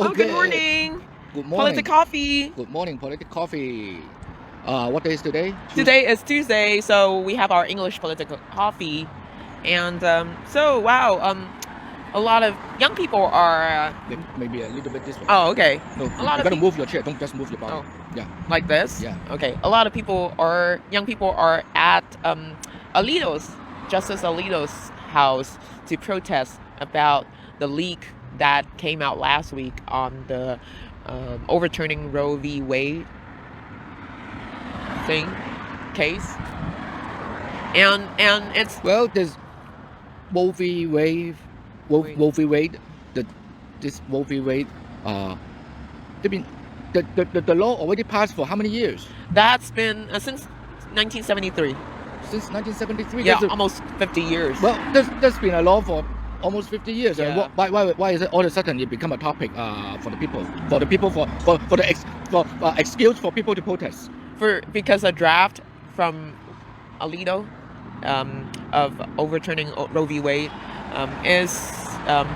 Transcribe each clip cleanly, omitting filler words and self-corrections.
Oh, good morning. Good morning. PolitiCoffee. Good morning, PolitiCoffee. What day is today? Today is Tuesday, so we have our English PolitiCoffee. And a lot of young people are... Maybe a little bit this way. Oh, okay. No, a lot you of gotta move your chair. Don't just move your body. Oh. Yeah. Like this? Yeah. Okay. A lot of young people are at Justice Alito's house to protest about the leak that came out last week on the overturning Roe v. Wade case. And it's... Well, there's Roe v. Wade. Roe v. Wade. This Roe v. Wade. The law already passed for how many years? That's been since 1973. Since 1973. Yeah, almost 50 years. Well, there's been a law for almost 50 years. Yeah. Why is it all of a sudden it become a topic for the excuse for people to protest? Because a draft from Alito of overturning Roe v. Wade is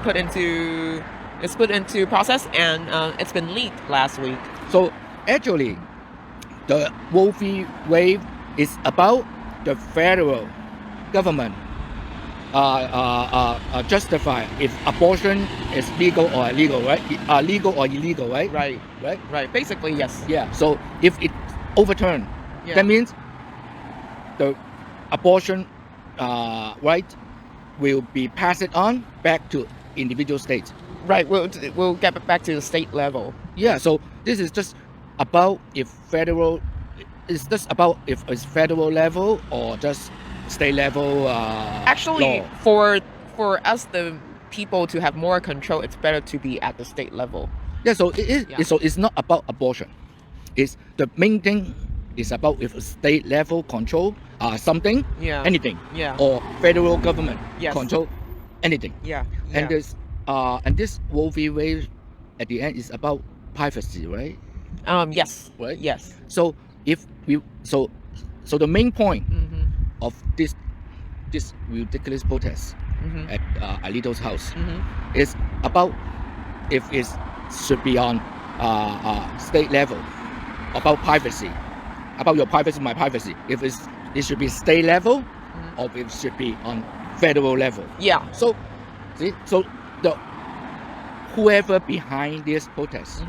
put into process, and it's been leaked last week. So actually, the Roe v. Wade is about the federal government justify if abortion is legal or illegal, right? Legal or illegal, right? Right. Basically, yes. Yeah. So if it overturned, that means the abortion right will be passed on back to individual states. Right. We'll get it back to the state level. Yeah. So this is just about if federal. It's just about if it's federal level or just state level. Actually, law. for us, the people, to have more control, it's better to be at the state level. Yeah. So it is. Yeah. So it's not about abortion. It's the main thing is about if state level control something. Yeah. Anything. Yeah. Or federal government. Yes. Control anything. Yeah. And this Roe v. Wade at the end is about privacy, right? Yes. Right. Yes. So if we so the main point of this ridiculous protest at Alito's house is about if it should be on state level, about privacy, about your privacy, my privacy. If it should be state level or if it should be on federal level. Yeah. So see, so the whoever behind this protest,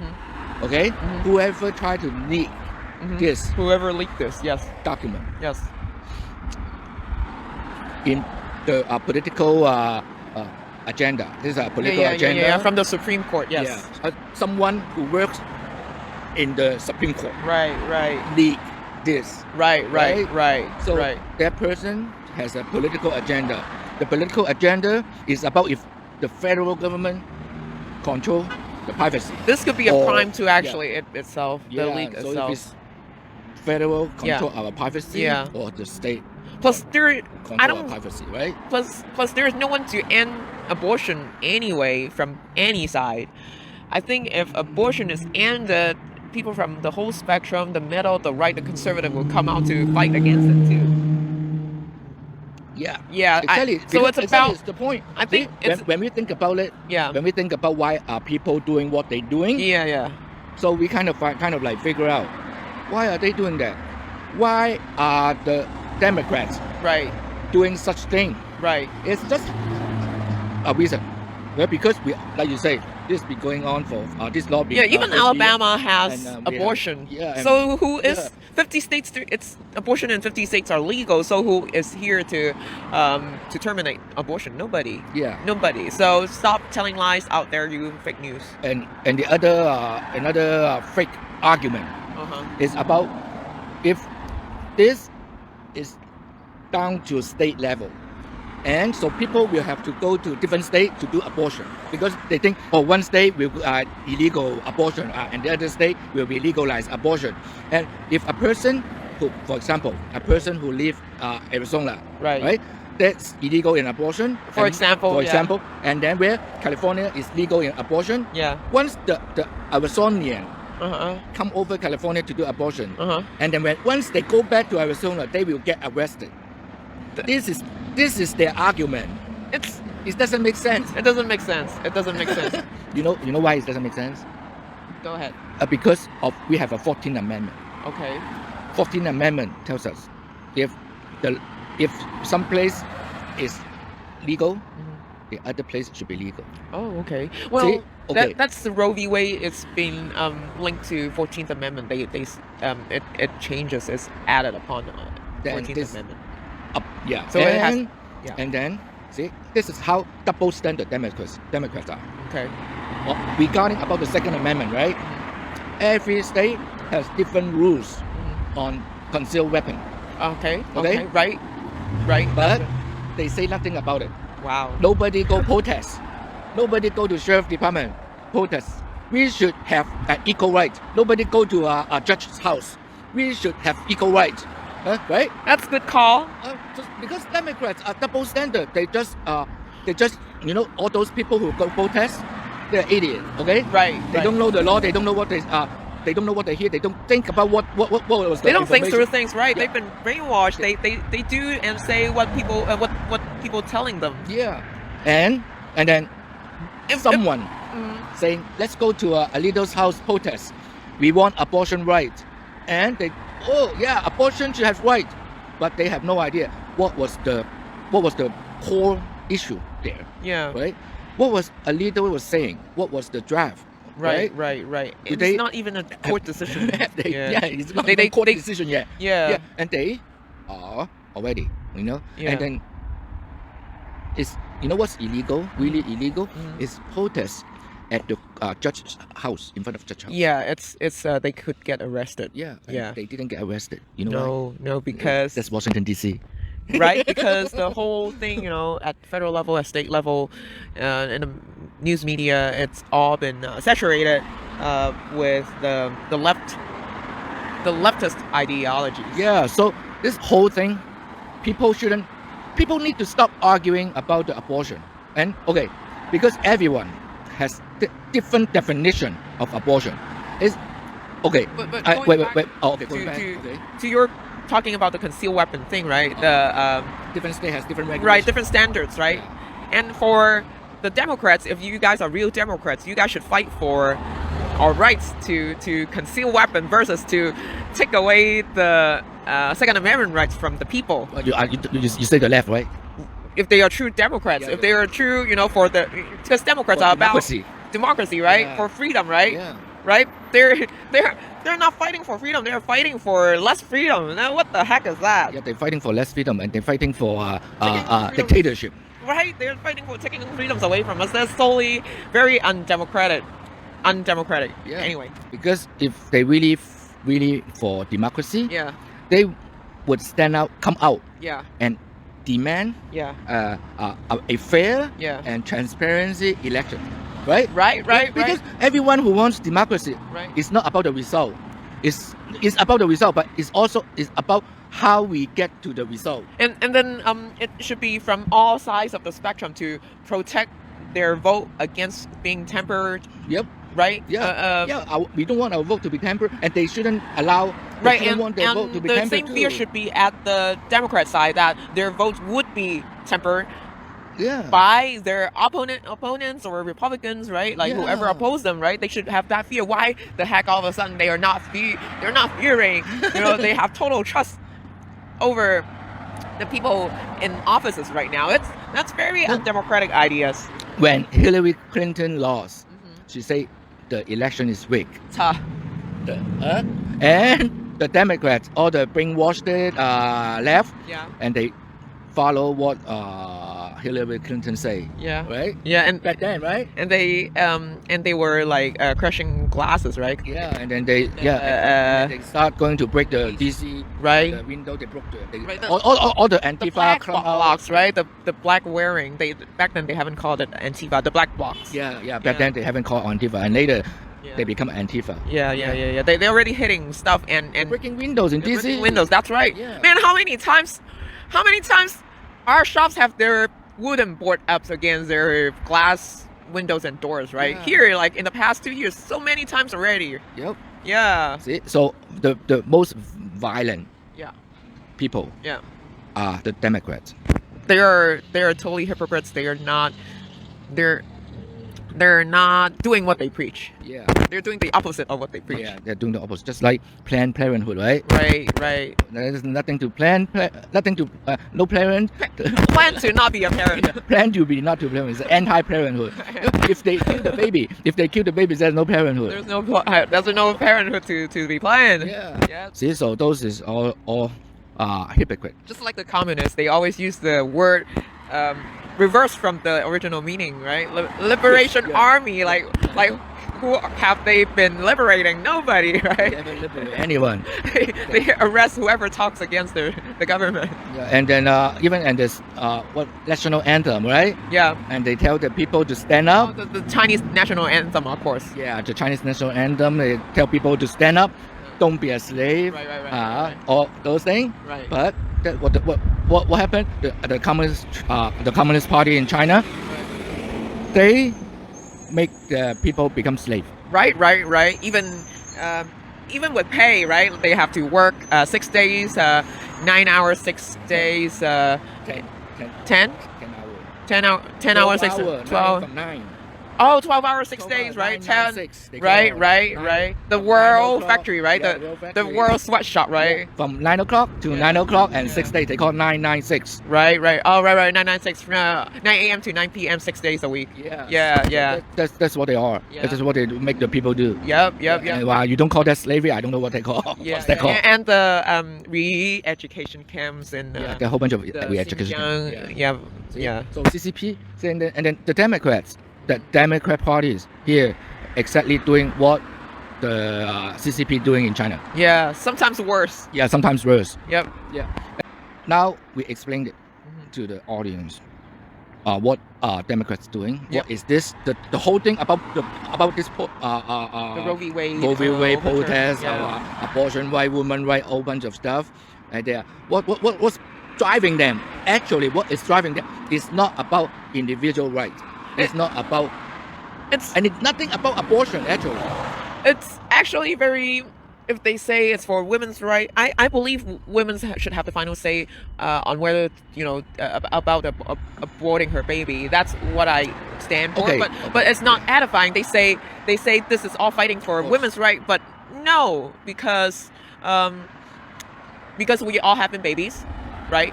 okay, whoever tried to leak this, whoever leaked this, yes, document, yes, in the political agenda. This is a political agenda. Yeah, from the Supreme Court, yes. Yeah. Someone who works in the Supreme Court. Right. Leak this. Right. So that person has a political agenda. The political agenda is about if the federal government control the privacy. This could be a crime to actually itself, the leak so itself. If it's federal control our privacy or the state control our privacy, right? Plus there is no one to end abortion anyway from any side. I think if abortion is ended, people from the whole spectrum, the middle, the right, the conservative, will come out to fight against it too. Yeah. Exactly. So it's about. It's the point. I think when we think about it. Yeah. When we think about why are people doing what they're doing. Yeah. So we kind of like figure out why are they doing that? Why are the Democrats doing such thing? Right. It's just a reason. Well, because we, like you say, this been going on for this law. Even Alabama has abortion. So who is 50 states? It's abortion in 50 states are legal. So who is here to terminate abortion? Nobody. Yeah. Nobody. So stop telling lies out there, you fake news. And the other another fake argument is about if this is down to state level. And so people will have to go to different states to do abortion because they think, one state will illegal abortion and the other state will be legalized abortion. And if a person who, for example, a person who lives Arizona, right, that's illegal in abortion. For example, and then where California is legal in abortion. Yeah. Once the Arizonian come over California to do abortion, and then once they go back to Arizona, they will get arrested. This is their argument. It doesn't make sense. It doesn't make sense. It doesn't make sense. You know why it doesn't make sense? Go ahead. Because we have a 14th Amendment. Okay. 14th Amendment tells us if some place is legal, the other place should be legal. Oh, okay. Well, See? Okay. That's the Roe v. Wade. It's been linked to 14th Amendment. It changes. It's added upon 14th Amendment. Yeah. So it has. Yeah. And then see, this is how double standard Democrats are. Okay. Well, regarding about the Second Amendment, right? Every state has different rules on concealed weapon. Okay. Right. But they say nothing about it. Wow. Nobody go protest. Nobody go to sheriff department protest. We should have an equal right. Nobody go to a judge's house. We should have equal right. Right? That's a good call. Just because Democrats are double standard, they just all those people who go protest, they're idiots. Okay? Right. They don't know the law. They don't know what they don't know what they hear. They don't think about what was the They don't think through things, right? Yeah. They've been brainwashed. They do and say what people telling them. Yeah. And then someone saying, let's go to a leader's house protest. We want abortion right. And they, abortion should have right. But they have no idea what was the core issue there. Yeah. Right? What was a leader was saying? What was the draft? Right. It's not even a court decision. It's not a court decision yet. Yeah. And they are already, Yeah. And then it's, what's illegal, really illegal, is protest at the judge's house, in front of judge's house. Yeah, it's they could get arrested. Yeah. Yeah. They didn't get arrested. You know why? No, because That's Washington, D.C. right? Because the whole thing, at federal level, at state level, in the news media, it's all been saturated with the leftist ideologies. Yeah, so this whole thing, people need to stop arguing about the abortion. And because everyone has different definition of abortion. It's okay. But wait. Oh, okay. To your talking about the concealed weapon thing, right? The different state has different regulations. right, different standards, right? Yeah. And for the Democrats, if you guys are real Democrats, you guys should fight for our rights to conceal weapon versus to take away the Second Amendment rights from the people. You say the left, right? If they are true Democrats, if they are true, for the, because Democrats are about democracy, right? Yeah. For freedom, right? Yeah. Right? They're not fighting for freedom. They're fighting for less freedom. Now, what the heck is that? Yeah, they're fighting for less freedom and they're fighting for freedom. dictatorship. Right? They're fighting for taking freedoms away from us. That's solely very undemocratic. Yeah. Anyway. Because if they really for democracy, Yeah. they would come out, Yeah. and demand Yeah. a fair Yeah. and transparency election, right? Right. Because everyone who wants democracy, Right. it's not about the result. It's about the result, but it's about how we get to the result. And then it should be from all sides of the spectrum to protect their vote against being tempered. Yep. Right? We don't want our vote to be tempered, and they shouldn't allow. Right, and and vote to be the tempered same too. fear should be at the Democrat side, that their votes would be tempered by their opponents or Republicans, right? Like whoever opposed them, right? They should have that fear. Why the heck all of a sudden they're not fearing? They have total trust over the people in offices right now. That's very undemocratic ideas. When Hillary Clinton lost, she said the election is rigged. And the Democrats, all the brainwashed left, and they follow what Hillary Clinton say. Yeah. Right. Yeah, and back then, right? And they were like crushing glasses, right? Yeah, and then they and they start going to break the DC the window. They broke all the Antifa black blocks, right? The black wearing. Back then they haven't called it Antifa. The black blocks. Back then they haven't called Antifa, and later they become Antifa. Yeah. They're already hitting stuff and breaking windows in DC. Breaking windows. That's right. Yeah. Man, how many times our shops have their wooden board ups against their glass windows and doors, right? Here, like in the past 2 years, so many times already. Yep. Yeah. See, so the most violent people Yeah. are the Democrats. they are totally hypocrites. They're not doing what they preach. Yeah. They're doing the opposite of what they preach. Yeah, they're doing the opposite, just like Planned Parenthood, right? Right. There's nothing to nothing to no parent. Plan to not be a parent. Plan to be not to parent. It's anti-parenthood. If they kill the baby, there's no parenthood. There's no parenthood to be planned. Yeah. See, so those is all hypocrite. Just like the communists, they always use the word reversed from the original meaning, right? Liberation Army, like who have they been liberating? Nobody, right? They haven't liberated anyone. They arrest whoever talks against the government. Yeah, and then even and this what national anthem, right? Yeah. And they tell the people to stand up. The Chinese national anthem, of course. Yeah, the Chinese national anthem. They tell people to stand up, don't be a slave, right. all those things. Right. But what happened? The Communist Party in China, they make the people become slave. Right. Even with pay, right? They have to work 6 days, 9 hours, 6 days, 10 hours, 6 12 from 9. Oh, 12 hours, 6 days, right? 10. Right. The World Factory, right? The World Sweatshop, right? From 9 o'clock to 9 o'clock and 6 days. They call 996. Right. Oh, right. 996 from 9 a.m. to 9 p.m. 6 days a week. Yeah. That's what they are. Yeah. That's what they make the people do. Yep. And, wow, you don't call that slavery? I don't know what they call. Yeah. What's that called? And the re-education camps and a whole bunch of re-education. Yeah. So CCP, and then the Democrats. The Democrat parties here exactly doing what the CCP doing in China. Yeah, sometimes worse. Yeah, sometimes worse. Yep. Yeah. Now we explained it to the audience. What are Democrats doing? Yep. What is this? The whole thing about this The Roe v. Wade. Roe v. Wade overturn. protest, Yeah. abortion right, women right, whole bunch of stuff. And there, what's driving them? Actually, what is driving them is not about individual rights. It's not about. It's nothing about abortion. Actually, it's actually very. If they say it's for women's right, I believe women should have the final say on whether about aborting her baby. That's what I stand for. Okay. But it's not edifying. They say this is all fighting for women's right, but no, because we all have been babies, right?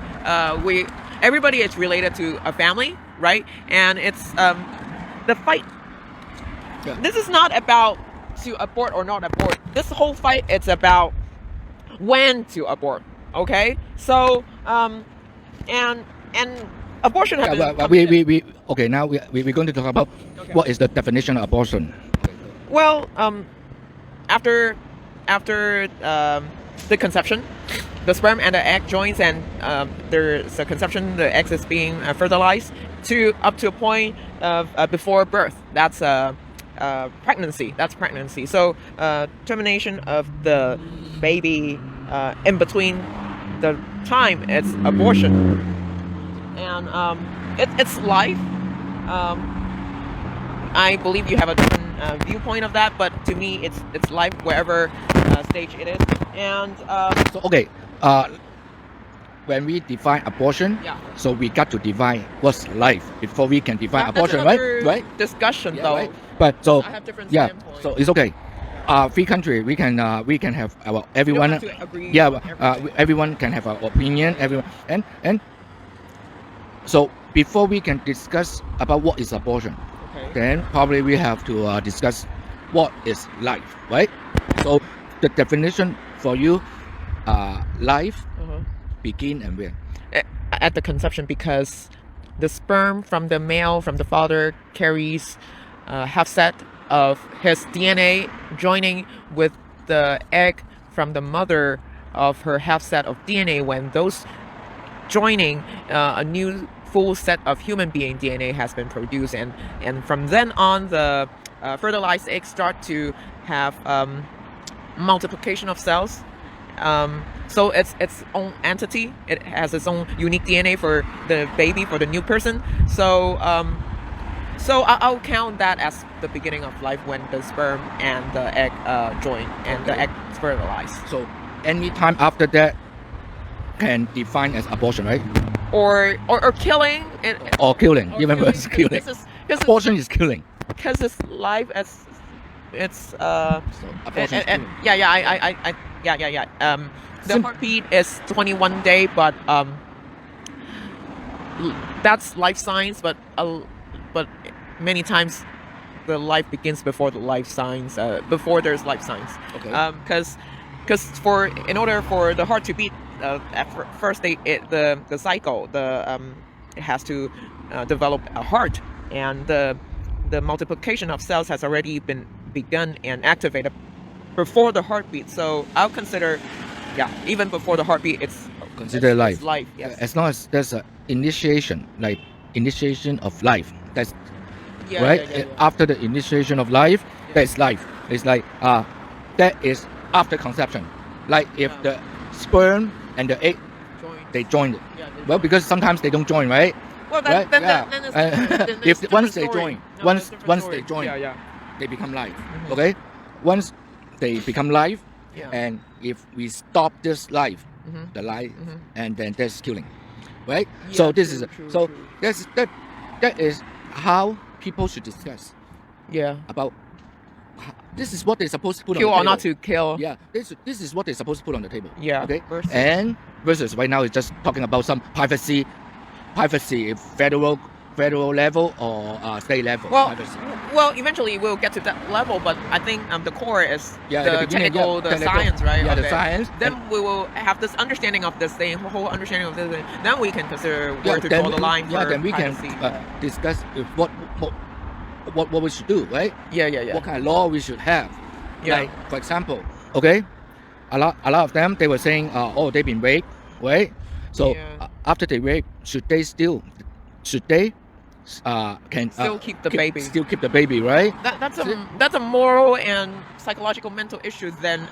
Everybody is related to a family, right? And it's the fight. Yeah. This is not about to abort or not abort. This whole fight, it's about when to abort. Okay, so and abortion has been okay. Now we're going to talk about what is the definition of abortion. Well, after the conception, the sperm and the egg joins, and there's a conception. The egg is being fertilized up to a point of before birth. That's pregnancy. That's pregnancy. So termination of the baby in between the time, it's abortion, and it's life. I believe you have a different viewpoint of that, but to me, it's life wherever stage it is. And so okay, when we define abortion, so we got to define what's life before we can define abortion, right? Discussion though. Right? But so I have different standpoints. so it's okay. Free country, we can have our everyone. You don't have to agree with everyone can have our opinion. Everyone and so before we can discuss about what is abortion, then probably we have to discuss what is life, right? So the definition for you, life begin and where? At the conception, because the sperm from the male, from the father, carries half set of his DNA joining with the egg from the mother of her half set of DNA. When those joining, a new full set of human being DNA has been produced, and from then on the fertilized eggs start to have multiplication of cells. So it's its own entity. It has its own unique DNA for the baby, for the new person. So I'll count that as the beginning of life, when the sperm and the egg join and the egg is fertilized. So any time after that can define as abortion, right? or killing and or killing, or even worse, killing. Abortion is killing. Because it's life as it's So abortion is killing. the heartbeat is 21 day, but that's life science, but many times the life begins before the life science, before there's life science. Okay. Because in order for the heart to beat, at first the cycle, it has to develop a heart, and the multiplication of cells has already been begun and activated before the heartbeat. So I'll consider, even before the heartbeat, it's consider life. It's life, yes. As long as there's an initiation, like initiation of life, that's Yeah, right. yeah, yeah, yeah. After the initiation of life, that's life. It's like that is after conception. Like if the sperm and the egg they join it. Yeah, Well, because sometimes they don't join, right? well, Right? then If it's a different once they story. join, No, once that's a different once story. they join, yeah, they become life. Mhm. Okay. Once they become life, yeah. and if we stop this life, Mhm. the life, Mhm. and then that's killing, right? Yeah, So this true, is true, so true. that is how people should discuss Yeah. about. This is what they're supposed to put Kill on the or table. not to kill. Yeah, this is what they're supposed to put on the table. Yeah. Okay. Versus- Versus right now it's just talking about some privacy, federal level or state level. Well, privacy. well, eventually we'll get to that level, but I think the core is Yeah, the beginning, technical, the technical, science, right? Yeah, of the it. science. Then we will have this understanding of this thing, whole understanding of this thing. Then we can consider where to then draw the line for then we can privacy. discuss what we should do, right? Yeah. What kind of law we should have. Yeah. Like, for example, okay, a lot of them, they were saying, they've been raped, right? So Yeah. after they rape, should they can Still keep the baby. Still keep the baby, right? That's a moral and psychological mental issue than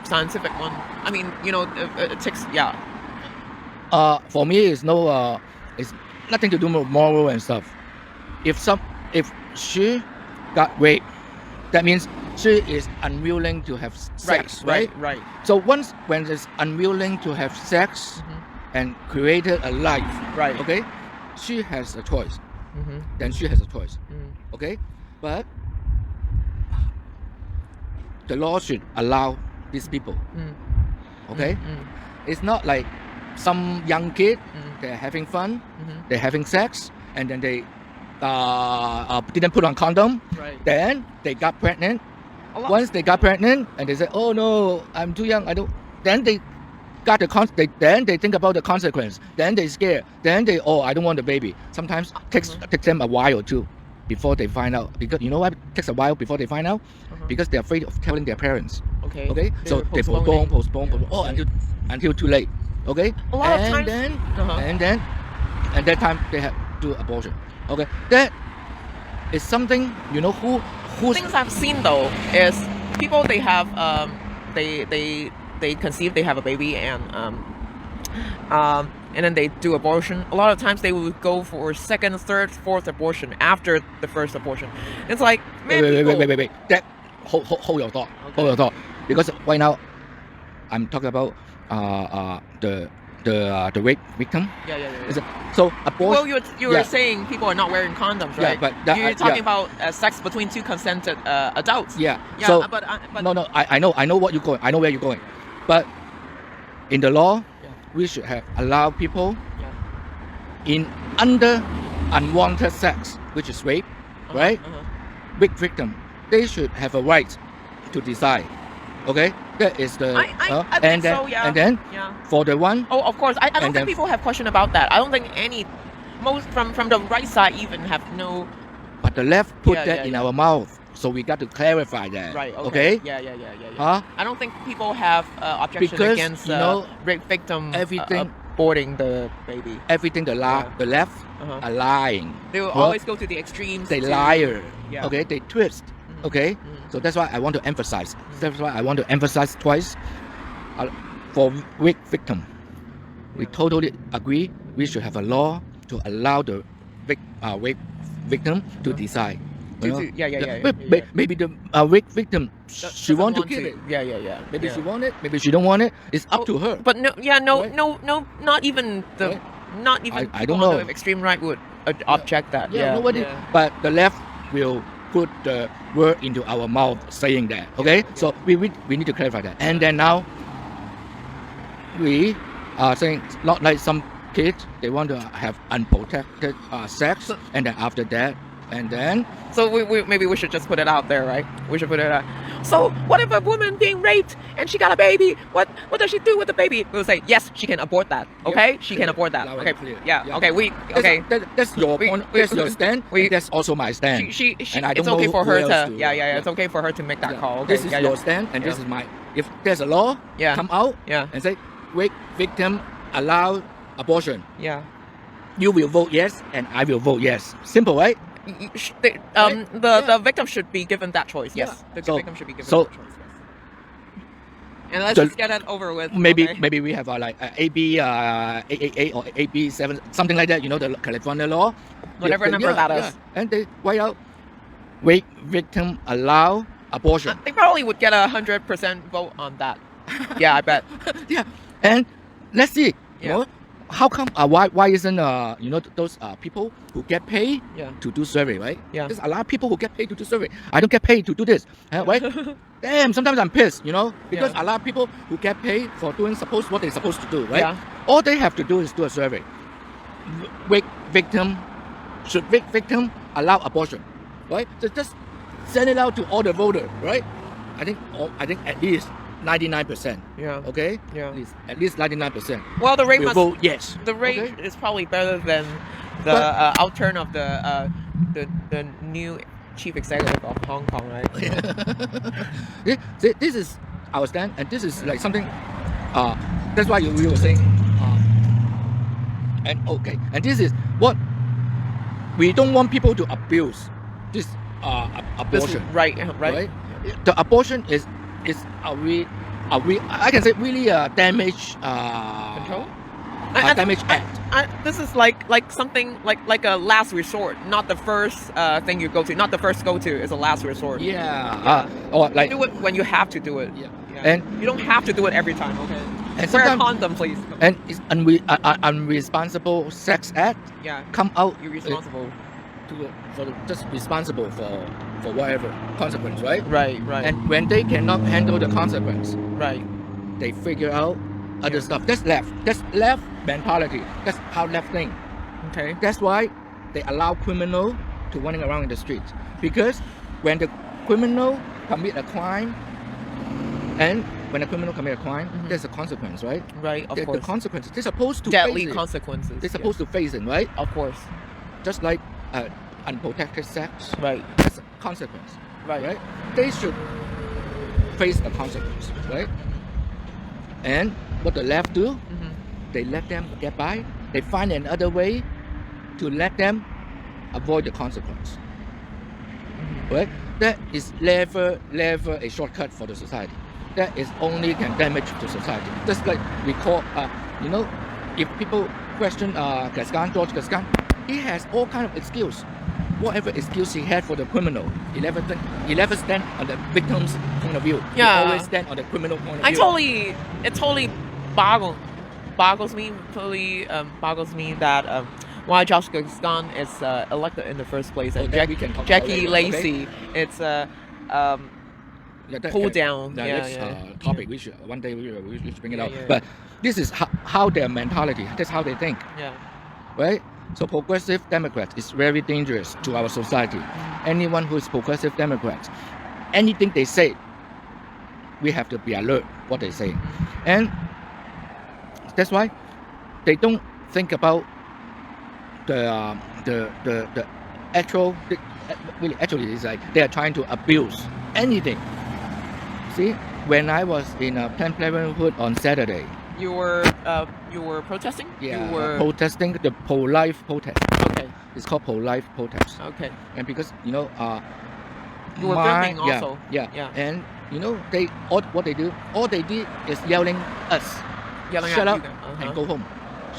scientific one. I mean, it takes For me, it's nothing to do with moral and stuff. If she got raped, that means she is unwilling to have sex, right? Right. So when it's unwilling to have sex and created a life, Right. okay, she has a choice. Mm-hmm. Then she has a choice, okay? But the law should allow these people, okay? It's not like some young kid, they're having fun, they're having sex, and then they didn't put on condom, Right. then they got pregnant. A lot. Once they got pregnant and they said, "Oh no, I'm too young. I don't." Then they got then they think about the consequence. Then they scared. Then I don't want the baby. Sometimes takes them a while too, before they find out. Because you know why it takes a while before they find out? Because they're afraid of telling their parents. Okay. Okay, so they postpone. Until too late. Okay, A lot of and times- then Uh-huh. and that time they have to do abortion. Okay, that is something who's Things I've seen though is people they have they conceive, they have a baby, and then they do abortion. A lot of times they will go for second, third, fourth abortion after the first abortion. It's like, man, wait. That hold your thought. Okay. Hold your thought. Because right now, I'm talking about the rape victim. Yeah. So abortion. Well, you were yeah. saying people are not wearing condoms, Yeah, right? but that- you're talking yeah. about sex between two consented adults. Yeah. Yeah, So but no. I know what you're going. I know where you're going. But in the law, Yeah. we should have allow people Yeah. in under unwanted sex, which is rape, right? Rape victim, they should have a right to decide. Okay, that is the. I and think then so, yeah. and then Yeah. for the one. Oh, of course. I don't And think then- people have question about that. I don't think most from the right side even have no. But the left put Yeah, that yeah, in yeah. our mouth, so we got to clarify that. Right. Okay. Yeah. Huh? I don't think people have objection Because, against rape victim everything- aborting the baby. Everything the left Uh-huh. are lying. They will Well, always go to the extremes. They to- liar. Yeah. Okay, they twist. Okay, so that's why I want to emphasize. That's why I want to emphasize twice. For rape victim, we totally agree. We should have a law to allow the rape victim to decide. You know? Yeah. Maybe the rape victim she Doesn't want to kill it. Yeah. Maybe yeah. she want it. Maybe she don't want it. It's up to her. But no, Right? not even the Right? not even I people don't on know. the extreme right would object that. Yeah, nobody. But the left will put the word into our mouth saying that. Okay, so we need to clarify that. And then now we are saying not like some kids they want to have unprotected sex, and then after that, and then So maybe we should just put it out there, right? We should put it out. So what if a woman being raped and she got a baby? What does she do with the baby? We'll say yes, she can abort that. Okay, Yep, she clear, can abort that. loud Okay, and clear. yeah. Yeah. Okay, that's your point. That's your stand. And that's also my stand. She and I don't it's okay know for who her else to to- yeah. It's okay for her to make that call. Okay, This is your stand, and this is my. If there's a law, Yeah. come out Yeah. and say, victim allow abortion. Yeah. You will vote yes, and I will vote yes. Simple, right? The victim should be given that choice. Yes, Yeah. the victim should be given So- that choice. Yes. And let's The- just get it over with. Maybe okay? maybe we have like AB 888 or AB 7 something like that. You know the California law. Whatever number that is. And they write out, victim allow abortion. They probably would get 100% vote on that. Yeah, I bet. Yeah, and let's see. You Yeah. know, how come? Why isn't you know those people who get paid Yeah. to do survey, right? Yeah. There's a lot of people who get paid to do survey. I don't get paid to do this, right? Damn, sometimes I'm pissed, you know, because a lot of people who get paid for doing what they're supposed to do, right? Yeah. All they have to do is do a survey. Victim allow abortion, right? So just send it out to all the voters, right? I think at least 99%. Yeah. Okay. Yeah. At least 99%. Well, the rate will must. vote yes. The rate Okay? is probably better than the outturn of the new chief executive of Hong Kong, right? This is our stand, and this is like something. That's why we were saying. And this is what we don't want people to abuse this abortion. Right. The abortion is we I can say really damage Control? damage act. This is like something like a last resort, not the first thing you go to. Not the first go to is a last resort. Yeah. Or like Do it when you have to do it. Yeah. Yeah. And you don't have to do it every time. Okay. and Wear a sometimes condom, please. and it's unresponsible sex act Yeah. come out You're responsible. just responsible for whatever consequence, right? Right. And when they cannot handle the consequence, Right. they figure out other stuff. That's left mentality. That's how left think. Okay. That's why they allow criminal to running around in the streets, because when the criminal commit a crime, and when a criminal commit a crime, Mhm. there's a consequence, right? Right. Of The course. consequences they're supposed to Deadly face it. consequences. They're supposed to face it, right? Of course. Just like unprotected sex, Right. that's a consequence, Right. right? They should face the consequence, right? And what the left do, Mhm. they let them get by. They find another way to let them avoid the consequence, right? That is never a shortcut for the society. That is only can damage the society. Just like we call, you know, if people question George Gascon, he has all kind of excuse. Whatever excuse he had for the criminal, he never stand on the victim's point of view. Yeah. He always stand on the criminal point of view. It totally boggles me that why Josh Gascon is elected in the first place, and that we can talk about Jackie later, Lacey, it's Yeah, that pull can- down. that Yeah, next, yeah. topic we should one day we should bring it Yeah, out. yeah. But this is how their mentality. That's how they think, Yeah. right? So progressive Democrats is very dangerous to our society. Anyone who is progressive Democrats, anything they say, we have to be alert what they say, and that's why they don't think about the really actually it's like they are trying to abuse anything. See, when I was in Planned Parenthood on Saturday, You were protesting. yeah, You were protesting the pro-life protest. okay. It's called pro-life protest, Okay. and because you know, You were filming also. yeah, Yeah. and you know what they do, all they did is yelling us, Yelling shut at up you guys. and go home,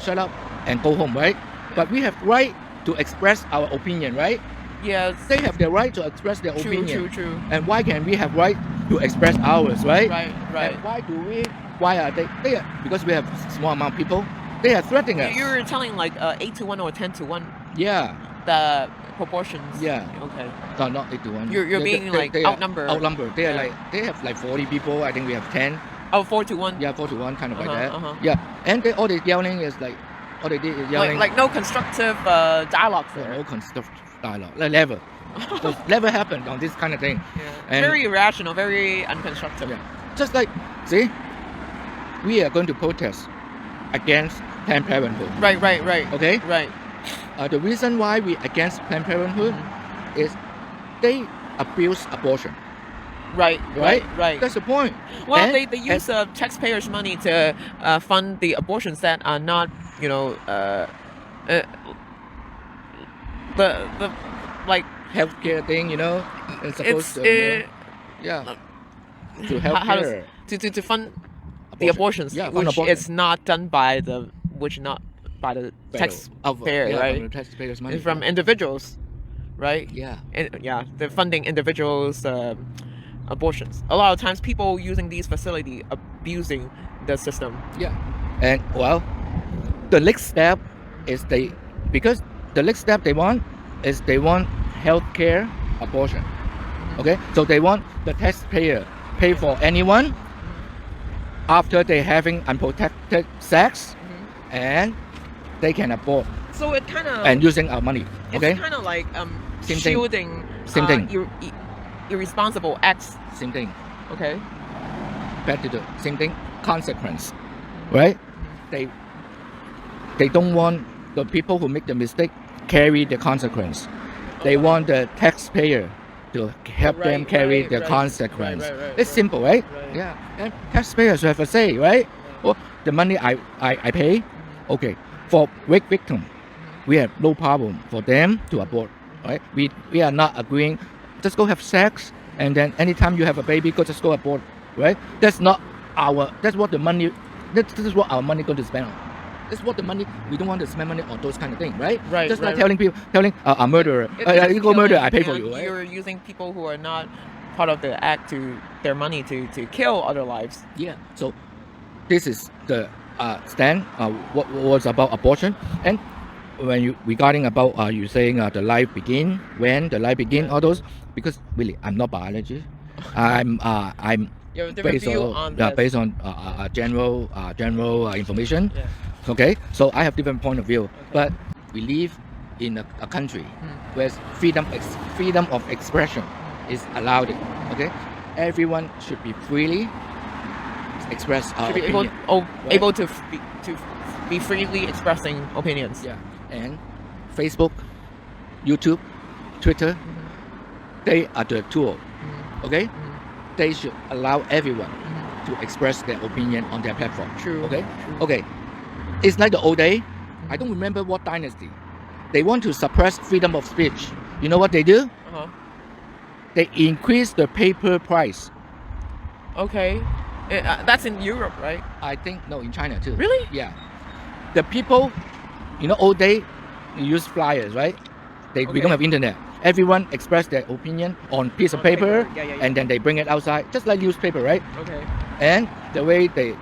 shut up and go home, right? But we have right to express our opinion, right? Yes. They have the right to express their opinion. True. And why can we have right to express ours, right? Right. And why are they? They are because we have small amount of people. They are threatening us. You're telling like 8-1 or 10-1. Yeah. The proportions. Yeah. Okay. No, not 8-1. You're being like outnumbered. Outnumbered. They are they have like 40 people. I think we have 10. Oh, 4-1. Yeah, 4-1, kind of like that. Yeah, and all they yelling is like, all they did is yelling. Like no constructive dialogue there. No constructive dialogue. Like never. Never happened on this kind of thing. Yeah. And very irrational, very unconstructive. Yeah. Just like, see, we are going to protest against Planned Parenthood. Right. Okay? Right. The reason why we against Planned Parenthood is they abuse abortion. Right. That's the point. Well, they use taxpayers' money to fund the abortions that are not, the like healthcare thing, it's supposed to healthcare to fund the abortions, which is not done by the taxpayer, right? From the taxpayers' money. It's from individuals, right? Yeah. They're funding individuals' abortions. A lot of times, people using these facilities abusing the system. Yeah, and well, the next step is because the next step they want healthcare abortion. Okay, so they want the taxpayer pay for anyone after they having unprotected sex, and they can abort. So it kind of and using our money. Okay, it's kind of like shielding same thing. Irresponsible acts. Same thing. Okay. Back to the same thing. Consequence, right? They don't want the people who make the mistake carry the consequence. They want the taxpayer to help them carry the consequence. It's simple, right? Yeah. And taxpayers have a say, right? Well, the money I pay, okay. For rape victim, we have no problem for them to abort, right? We are not agreeing. Just go have sex, and then anytime you have a baby, just go abort, right? That's what our money going to spend on. That's what the money, we don't want to spend money on those kind of things, right? Just like telling a murderer, you go murder, I pay for you, right? You're using people who are not part of the act their money to kill other lives. Yeah, so this is the stand, what was about abortion. And when you regarding about you saying the life begin, when the life begin, all those, because really I'm not biology. I'm based on general information. Yeah. Okay, so I have different point of view. Okay. But we live in a country where freedom of expression is allowed. Okay, everyone should be freely express opinion. Able to be freely expressing opinions. Yeah, and Facebook, YouTube, Twitter, they are the tool. Okay, they should allow everyone to express their opinion on their platform. True. Okay. True. Okay. It's like the old day. I don't remember what dynasty. They want to suppress freedom of speech. You know what they do? They increase the paper price. Okay. That's in Europe, right? I think, no, in China too. Really? Yeah. The people, old day, you use flyers, right? We don't have internet. Everyone express their opinion on piece of paper. Yeah. And then they bring it outside, just like newspaper, right? Okay. And the way they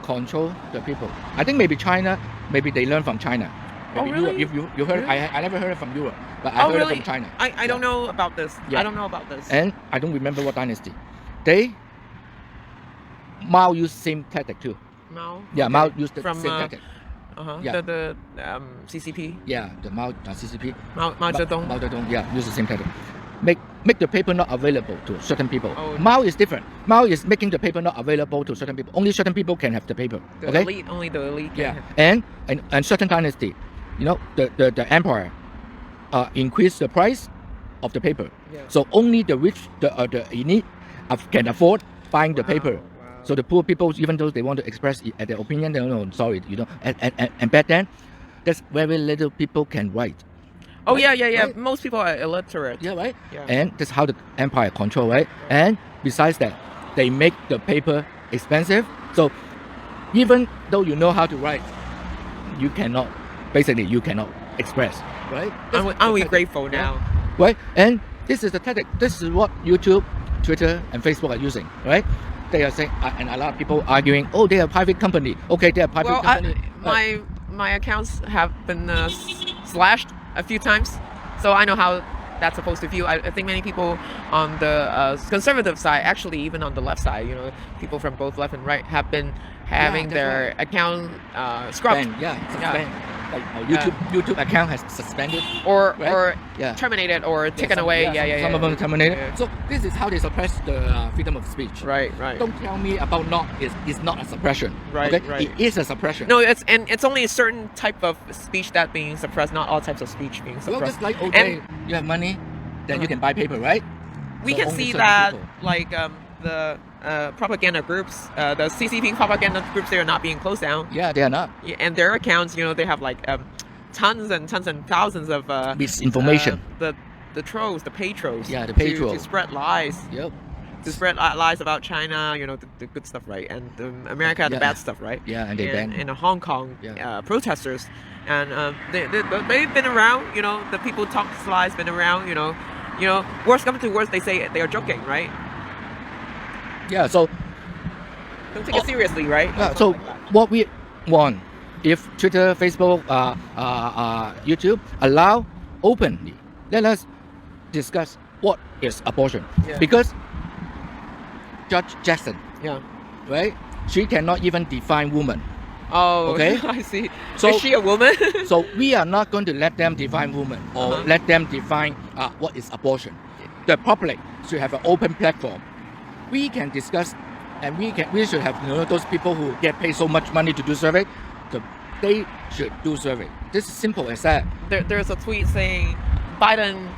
control the people. I think maybe China, maybe they learn from China. Maybe really? Europe. You heard? Really? I never heard it from Europe, but I heard it from China. I don't know about this. Yeah. I don't know about this. And I don't remember what dynasty. Mao used same tactic too. Mao? Yeah, Okay. Mao used the From, same tactic. Yeah. The CCP. Yeah, the Mao CCP. Mao Zedong. Mao Zedong. Yeah, use the same tactic. Make the paper not available to certain people. Oh. Mao is different. Mao is making the paper not available to certain people. Only certain people can have the paper. The elite, only the elite. Yeah, and certain dynasty, the empire, increase the price of the paper. Yeah. So only the rich, the elite, can afford buying the paper. Wow. So the poor people, even though they want to express their opinion, they don't. Sorry, And back then, there's very little people can write. Oh right? yeah. Right? Most people are illiterate. Yeah, right. Yeah. And that's how the empire control, right? And besides that, they make the paper expensive. So even though you know how to write, you cannot express, right? Aren't we grateful now? Right? And this is the tactic. This is what YouTube, Twitter, and Facebook are using, right? They are saying, and a lot of people arguing, oh, they are private company. Okay, they are private company. my accounts have been slashed a few times, so I know how that's supposed to feel. I think many people on the conservative side, actually even on the left side, people from both left and right have been having their account scrubbed. Suspend. Like YouTube account has suspended or terminated or taken away. Some of them terminated. Yeah. So this is how they suppress the freedom of speech. Right. Don't tell me about it's not a suppression. Right. It is a suppression. No, it's only a certain type of speech that being suppressed, not all types of speech being suppressed. Well, just like you have money, then you can buy paper, right? We can see that like the propaganda groups, the CCP propaganda groups, they are not being closed down. Yeah, they are not. And their accounts, they have like tons and thousands of misinformation. The trolls, the pay trolls. Yeah, the pay trolls. To spread lies. Yep. To spread lies about China, the good stuff, right? And America, the bad stuff, right? Yeah, and they ban. And the Hong Kong protesters. And they've been around, the people talk lies, been around, worst comes to worst, they say they are joking, right? Yeah, so don't take it seriously, right? Yeah, so what we want, if Twitter, Facebook, YouTube allow openly, let us discuss what is abortion. Yeah. Because Judge Jackson, right? She cannot even define woman. Oh, okay. I see. So, is she a woman? So we are not going to let them define woman or let them define what is abortion. The public should have an open platform. We can discuss, and we should have those people who get paid so much money to do survey, so they should do survey. This is simple as that. There's a tweet saying Biden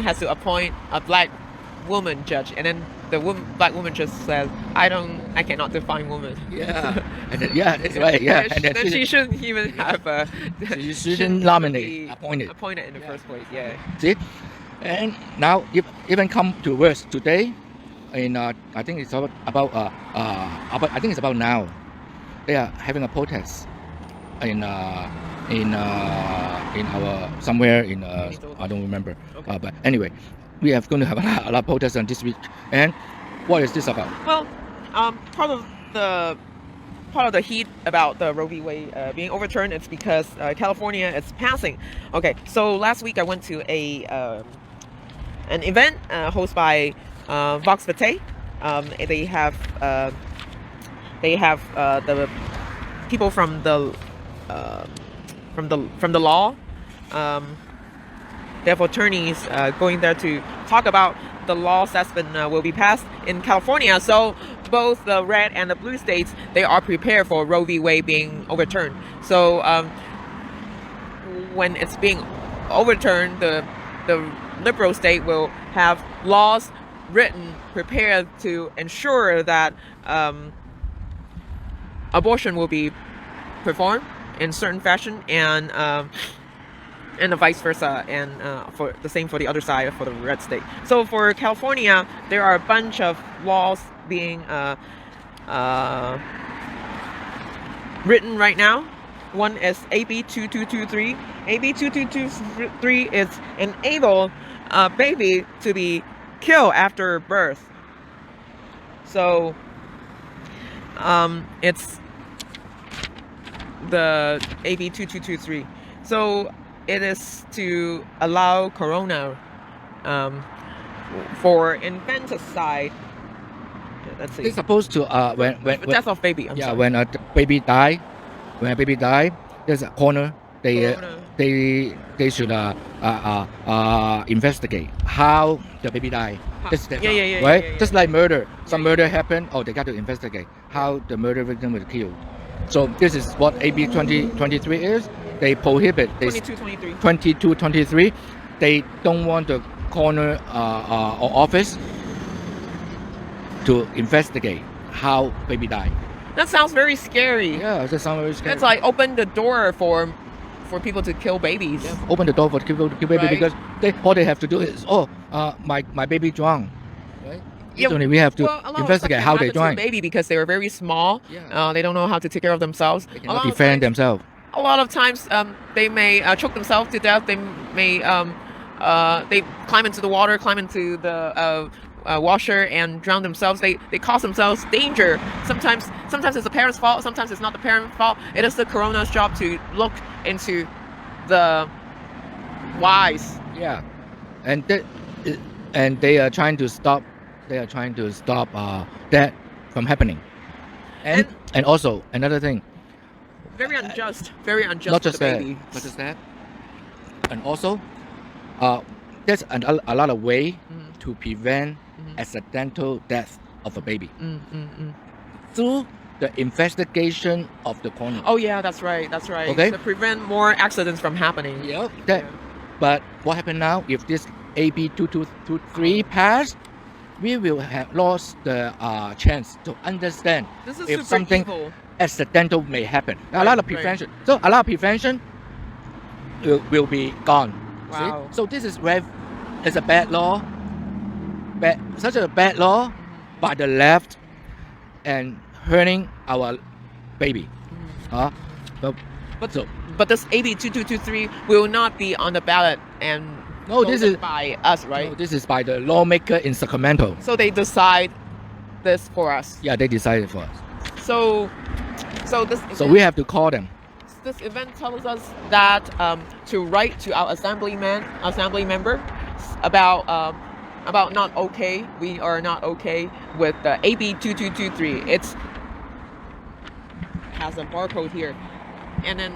has to appoint a black woman judge, and then the black woman just says, I cannot define woman. Yeah, and then, that's right. Yeah, and then she shouldn't even have she shouldn't nominate appointed in the first place. Yeah. See, and now even come to worse today. I think it's about I think it's about now. They are having a protest in our somewhere in I don't remember. Okay. But anyway, we are going to have a lot of protests on this week. And what is this about? Well, part of the heat about the Roe v. Wade being overturned, it's because California is passing. Okay, so last week I went to an event hosted by Vox Vitae. They have the people from the law. They have attorneys going there to talk about the laws that's been will be passed in California. So both the red and the blue states, they are prepared for Roe v. Wade being overturned. So when it's being overturned, the liberal state will have laws written, prepared to ensure that abortion will be performed in certain fashion, and the vice versa, and for the same for the other side, for the red state. So for California, there are a bunch of laws being written right now. One is AB 2223. AB 2223 is enable a baby to be killed after birth. So it's the AB 2223. So it is to allow corona for infanticide. Let's see. They're supposed to when death of baby. When a baby die, there's a corner. They should investigate how the baby died. Right? Just like murder. Some murder happened. Oh, they got to investigate how the murder victim was killed. So this is what AB 2023 is. They prohibit 2223. They don't want the coroner or office to investigate how baby died. That sounds very scary. Yeah, that sounds very scary. It's like open the door for people to kill babies. Yeah, open the door for people to kill babies, because all they have to do is my baby drowned. Right? Yeah, we have to investigate how they drowned. Baby, because they were very small. Yeah. They don't know how to take care of themselves. They cannot defend themselves. A lot of times, they may choke themselves to death. They may they climb into the water, climb into the washer and drown themselves. They cause themselves danger. Sometimes it's the parent's fault. Sometimes it's not the parent's fault. It is the coroner's job to look into the whys. Yeah, and they are trying to stop. They are trying to stop that from happening. And also another thing. Very unjust. Very unjust. Not just for the that. baby. Not just that. And also, there's a lot of way to prevent accidental death of a baby through the investigation of the coroner. Oh yeah, that's right. That's right. Okay. To prevent more accidents from happening. Yep. But what happened now? If this AB 2223 passed, we will have lost the chance to understand This is if super something evil. accidental may happen. A lot of prevention. So a lot of prevention will be gone. Wow. See? So this is it's a bad law. Such a bad law by the left and hurting our baby. But this AB 2223 will not be on the ballot and this is by us, right? No, this is by the lawmaker in Sacramento. So they decide this for us. Yeah, they decided for us. So we have to call them. This event tells us that to write to our assembly member about not okay. We are not okay with the AB 2223. It has a barcode here, and then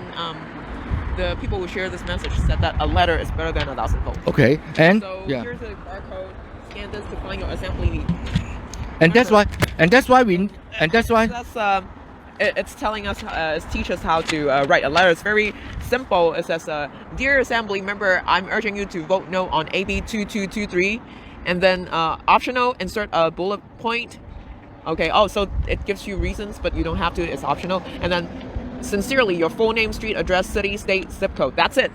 the people who share this message said that a letter is better than 1,000 votes. Okay, and So yeah, here's a barcode. Scan this to find your assembly. that's why it's telling us, it teaches how to write a letter. It's very simple. It says, "Dear Assembly Member, I'm urging you to vote no on AB 2223," and then optional, insert a bullet point. Okay. Oh, so it gives you reasons, but you don't have to. It's optional. And then, sincerely, your full name, street address, city, state, zip code. That's it.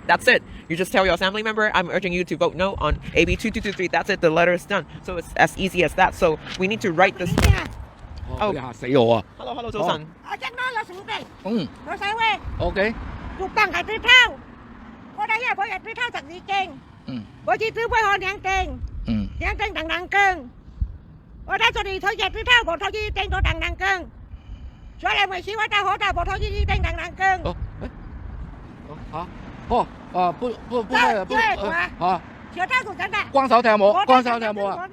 You just tell your assembly member, I'm urging you to vote no on AB 2223. That's it. The letter is done. So it's as easy as that. So we need to write this. Oh, 嚇死我啊 Hello， 早晨。我只攞咗數地，老細喂， ！OK， ถูกต้อง係對偷，我哋一個人對偷十二斤，我只對杯可兩斤，兩斤等兩斤，我睇做你推日對偷，我推一定到等兩斤，所以咪少我得好大，我推一定等兩斤。小偷做真的，關手睇有冇？關手睇有冇我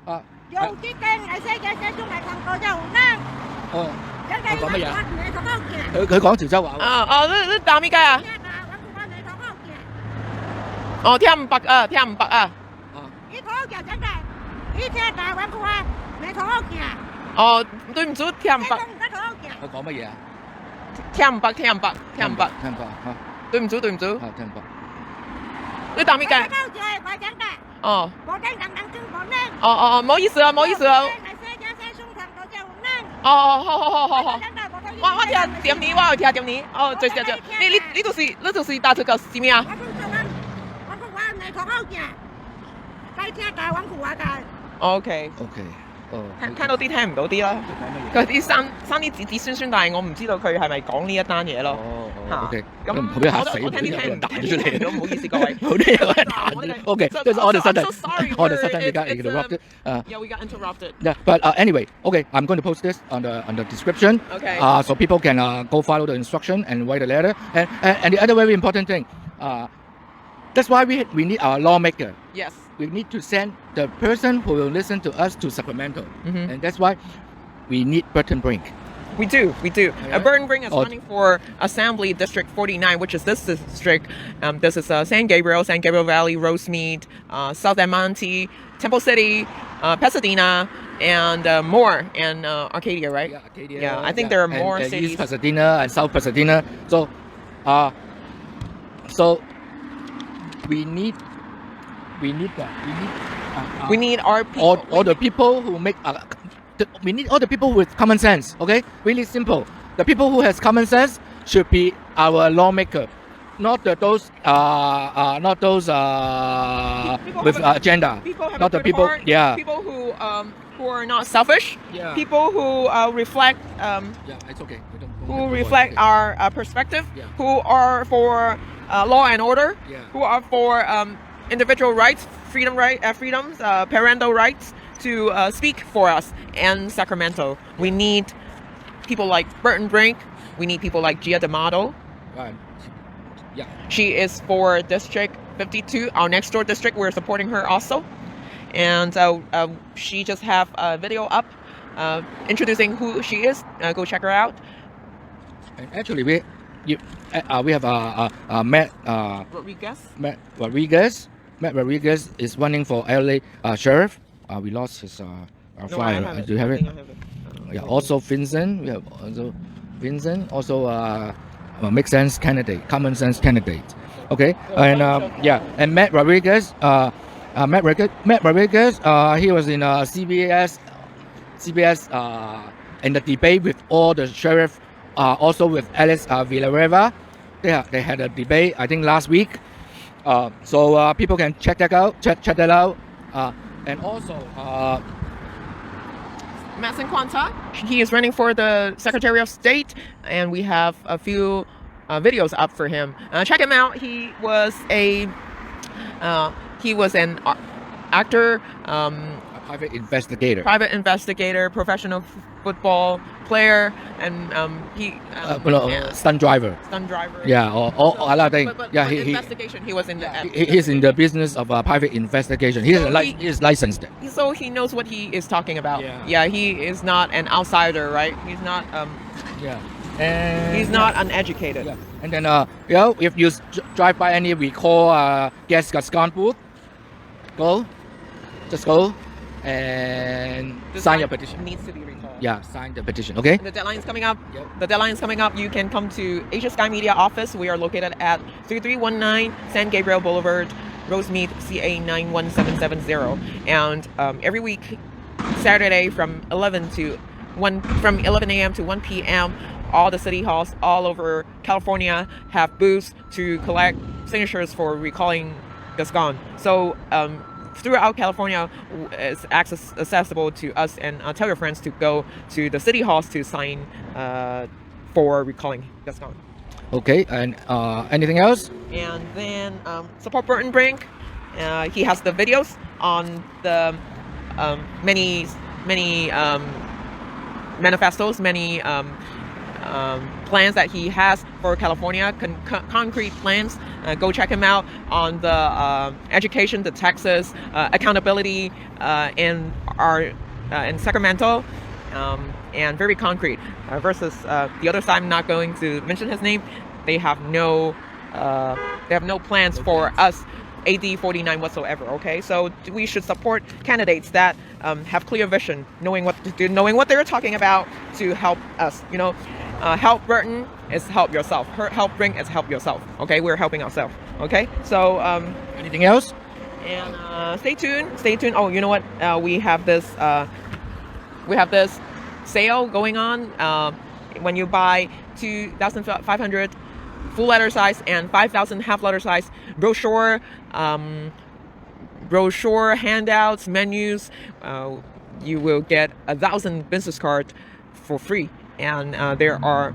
能，用啲斤嚟寫嘅寫中嚟同我就能。佢講乜嘢？你同我見。佢講潮州話喎。你打咩雞啊？哦，聽唔白啊，聽唔白啊。你同我見真的，你聽大揾佢話，你同我見。哦，對唔住，聽唔白。佢講乜嘢啊？聽唔白。對唔住。聽唔白。你打咩雞？哦。哦，唔好意思啊。哦，好。我聽點你，我聽點你。哦，對。你就是打這個是咩啊？OK。聽到啲聽唔到啲啦。佢啲生啲子子孫孫，但係我唔知道佢係咪講呢一單嘢咯。OK。咁唔好俾嚇死，我聽啲聽唔到彈出嚟。唔好意思各位。好啲有人彈。OK。我哋suddenly got interrupted. Yeah, we got interrupted. Yeah, but anyway, okay, I'm going to post this on the description. Okay. So people can go follow the instruction and write a letter. And the other very important thing, that's why we need our lawmaker. Yes. We need to send the person who will listen to us to Sacramento. And that's why we need Burton Brink. We do. Yeah. Burton Brink is running for Assembly District 49, which is this district. This is San Gabriel Valley, Rosemead, South Edmonton, Temple City, Pasadena, and more, and Arcadia, right? Yeah, Arcadia. Yeah, I think there are more and cities. East Pasadena and South Pasadena. So we need that. We need our people. All the people who make. We need all the people with common sense. Okay, really simple. The people who has common sense should be our lawmaker, not those with agenda. Not the people. Heart, yeah. People who are not selfish. Yeah. People who reflect. Yeah, it's okay. Who reflect our perspective. Yeah. Who are for law and order. Yeah. Who are for individual rights, freedoms, parental rights, to speak for us in Sacramento. We need people like Burton Brink. We need people like Gia D'Amato. Yeah. She is for District 52, our next door district. We're supporting her also. And she just have a video up introducing who she is. Go check her out. And actually, we have Matt Rodriguez. Matt Rodriguez. Matt Rodriguez is running for LA sheriff. We lost his flyer. Do you have it? I have it. Yeah. Also Vincent. We have also Vincent. Also make sense candidate, common sense candidate. Okay. And and Matt Rodriguez. Matt Rodriguez. He was in CBS in the debate with all the sheriff. Also with Alex Villanueva. They had a debate, I think, last week. So people can check that out. Check that out. And also Madsen Quanta, he is running for the Secretary of State, and we have a few videos up for him. Check him out. He was an actor, a private investigator, professional football player, and stunt driver. Yeah, or a lot of things. But investigation. He was in the. He's in the business of private investigation. He is licensed. So he knows what he is talking about. Yeah. He is not an outsider, right? He's not. And he's not uneducated. Yeah. And then if you drive by any recall gas Gascon booth, just go and sign your petition. Needs to be recalled. Yeah, sign the petition. Okay. The deadline is coming up. Yep. The deadline is coming up. You can come to Asia Sky Media office. We are located at 3319 San Gabriel Boulevard, Rosemead, CA 91770. And every week, Saturday from 11 a.m. to 1 p.m. all the city halls all over California have booths to collect signatures for recalling Gascon. So throughout California, it's accessible to us, and tell your friends to go to the city halls to sign for recalling Gascon. Okay, and anything else? And then support Burton Brink. He has the videos on the many manifestos, many plans that he has for California, concrete plans. Go check him out on the education, the taxes, accountability in Sacramento, and very concrete. Versus the other side, I'm not going to mention his name. They have no plans for us. AD 49 whatsoever. Okay, so we should support candidates that have clear vision, knowing what to do, knowing what they're talking about to help us. Help Burton is help yourself. Help Brink is help yourself. Okay, we're helping ourselves. Okay, so anything else? And stay tuned. Oh, you know what? We have this sale going on. When you buy 2,500 full letter size and 5,000 half letter size brochure, handouts, menus, you will get 1,000 business cards for free. And there are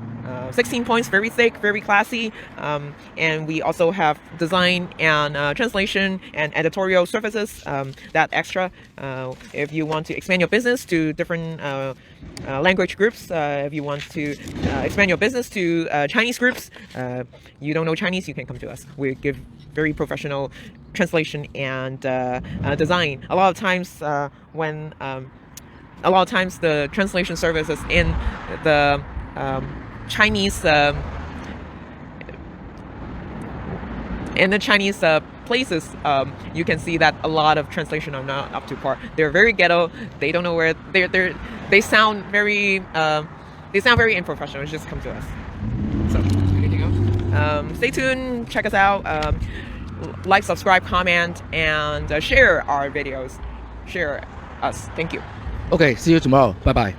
16 points, very thick, very classy. And we also have design and translation and editorial services that extra. If you want to expand your business to different language groups, if you want to expand your business to Chinese groups, you don't know Chinese, you can come to us. We give very professional translation and design. A lot of times the translation services in the Chinese places, you can see that a lot of translation are not up to par. They're very ghetto. They don't know where they sound very unprofessional. Just come to us. So anything else? Stay tuned. Check us out. Like, subscribe, comment, and share our videos. Share us. Thank you. Okay, see you tomorrow. Bye-bye.